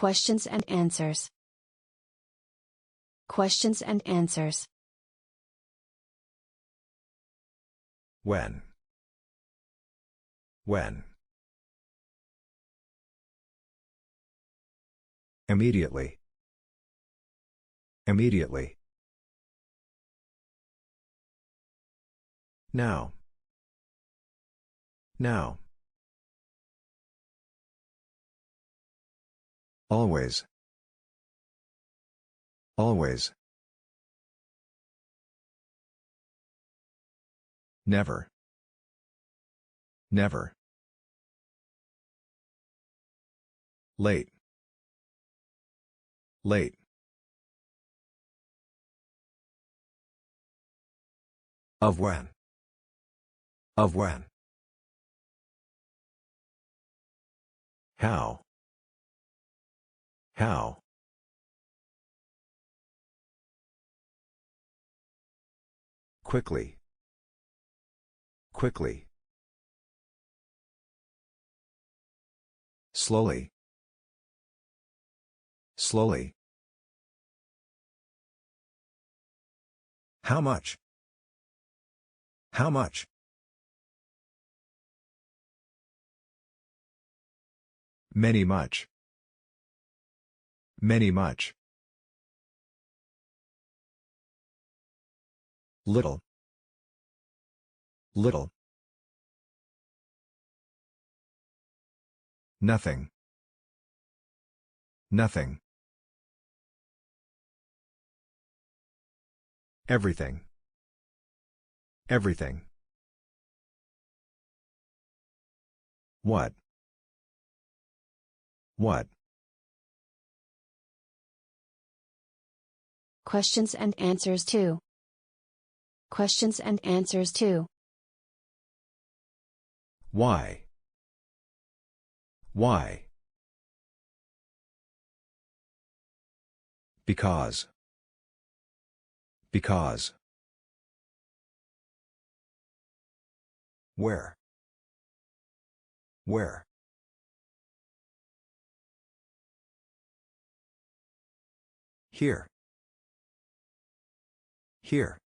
Questions and answers. Questions and answers. When. When. Immediately. Immediately. Now. Now. Always. Always. Never. Never. Late. Late. Of when. Of when. How. How. Quickly. Quickly. Slowly. Slowly. How much? How much? Many much. Many much. Little. Little. Nothing. Nothing. Everything. Everything. What? What? Questions and answers to. Questions and answers to. Why? Why? Because. Because. Where? Where? Here. Here.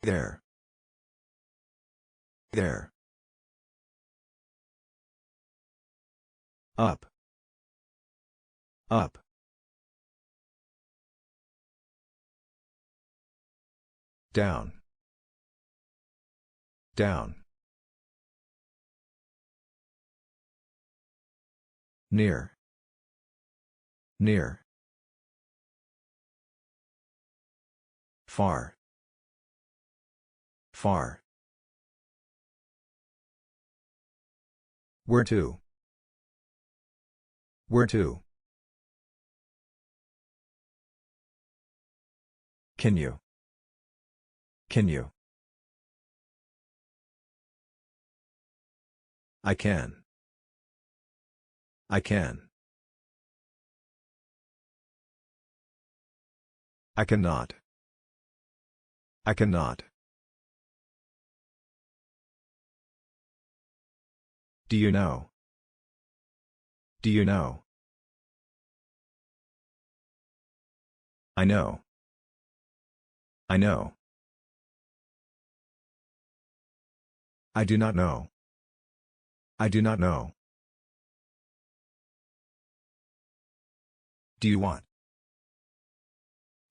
There. There. Up. Up. Down. Down. Near. Near. Far. Far. Where to? Where to? Can you? Can you? I can. I can. I cannot. I cannot. Do you know? Do you know? I know. I know. I do not know. I do not know. Do you want?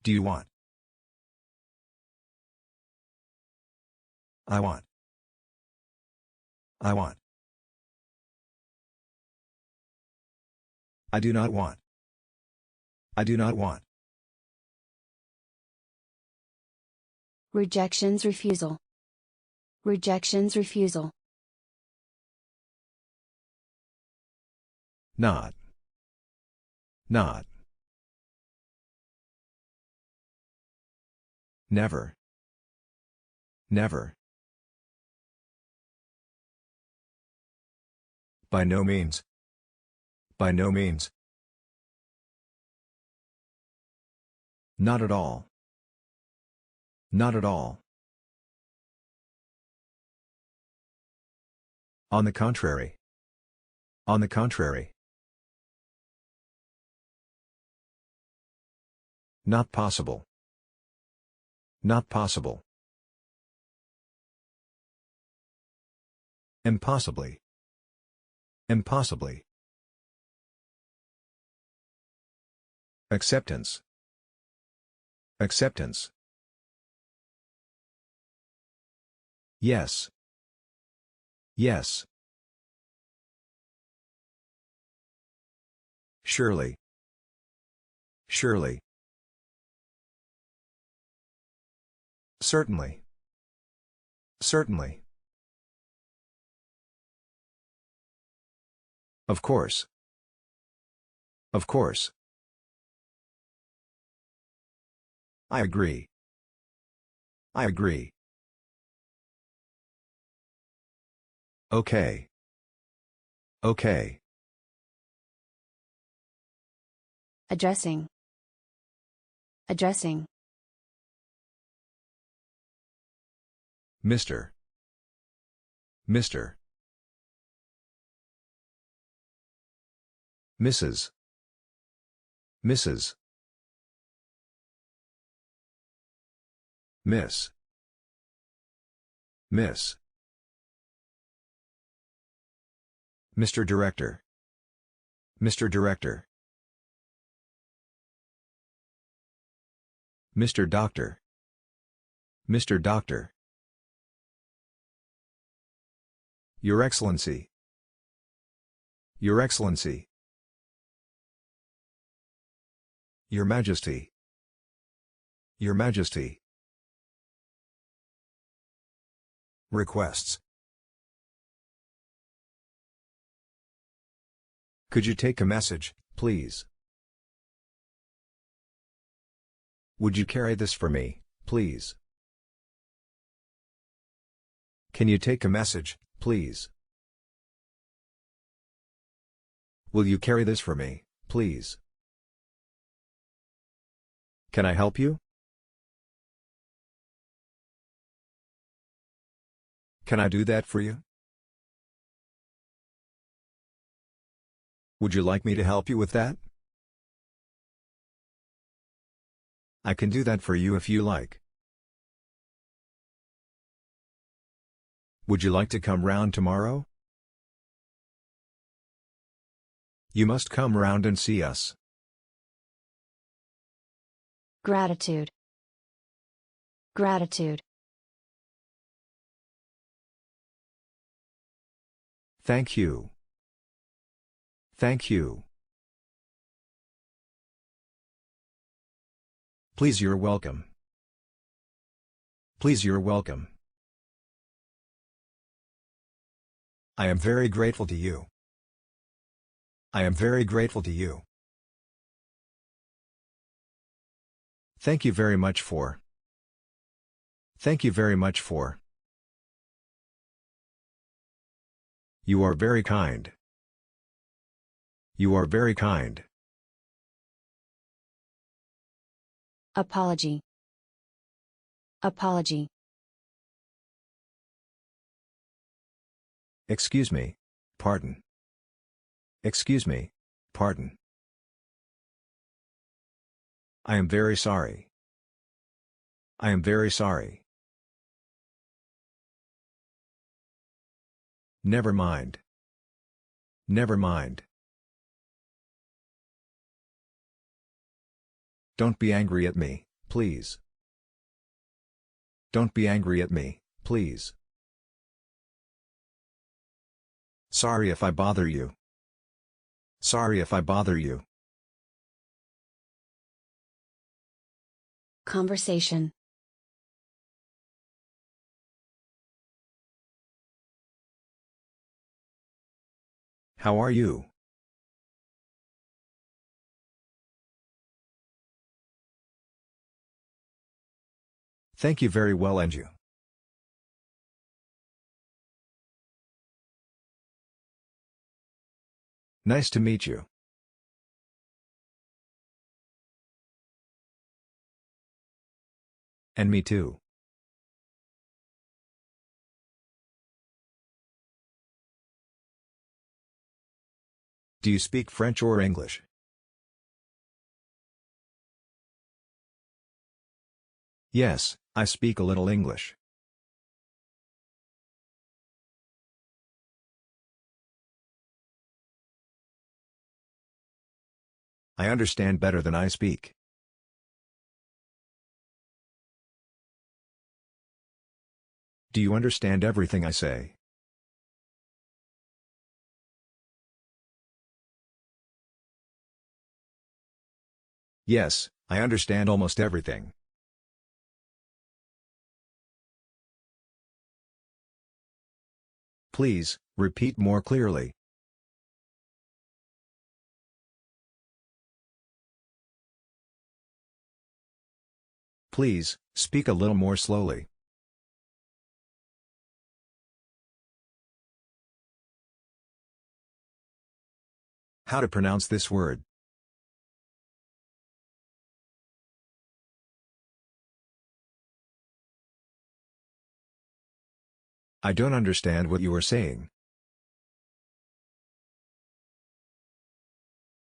Do you want? I want. I want. I do not want. I do not want. Rejections, refusal. Rejections, refusal. Not. Not. Never. Never. By no means. By no means. Not at all. Not at all. On the contrary. On the contrary. Not possible. Not possible. Impossibly. Impossibly. Acceptance. Acceptance. Yes. Yes. Surely. Surely. Certainly. Certainly. Of course. Of course. I agree. I agree. Okay. Okay. Addressing. Addressing. Mr. Mr. Mrs. Mrs. Miss. Miss. Mr. Director. Mr. Director. Mr. Doctor. Mr. Doctor. Your Excellency. Your Excellency. Your Majesty. Your Majesty. Requests. Could you take a message, please? Would you carry this for me, please? Can you take a message, please? Will you carry this for me, please? Can I help you? Can I do that for you? Would you like me to help you with that? I can do that for you if you like. Would you like to come round tomorrow? You must come round and see us. Gratitude. Gratitude. Thank you. Thank you. Please, you're welcome. Please, you're welcome. I am very grateful to you. I am very grateful to you. Thank you very much for. Thank you very much for. You are very kind. You are very kind. Apology. Apology. Excuse me. Pardon. Excuse me. Pardon. I am very sorry. I am very sorry. Never mind. Never mind. Don't be angry at me, please. Don't be angry at me, please. Sorry if I bother you. Sorry if I bother you. Conversation. How are you? Thank you very well, and you? Nice to meet you. And me too. Do you speak French or English? Yes, I speak a little English. I understand better than I speak. Do you understand everything I say? Yes, I understand almost everything. Please, repeat more clearly. Please, speak a little more slowly. How to pronounce this word? I don't understand what you are saying.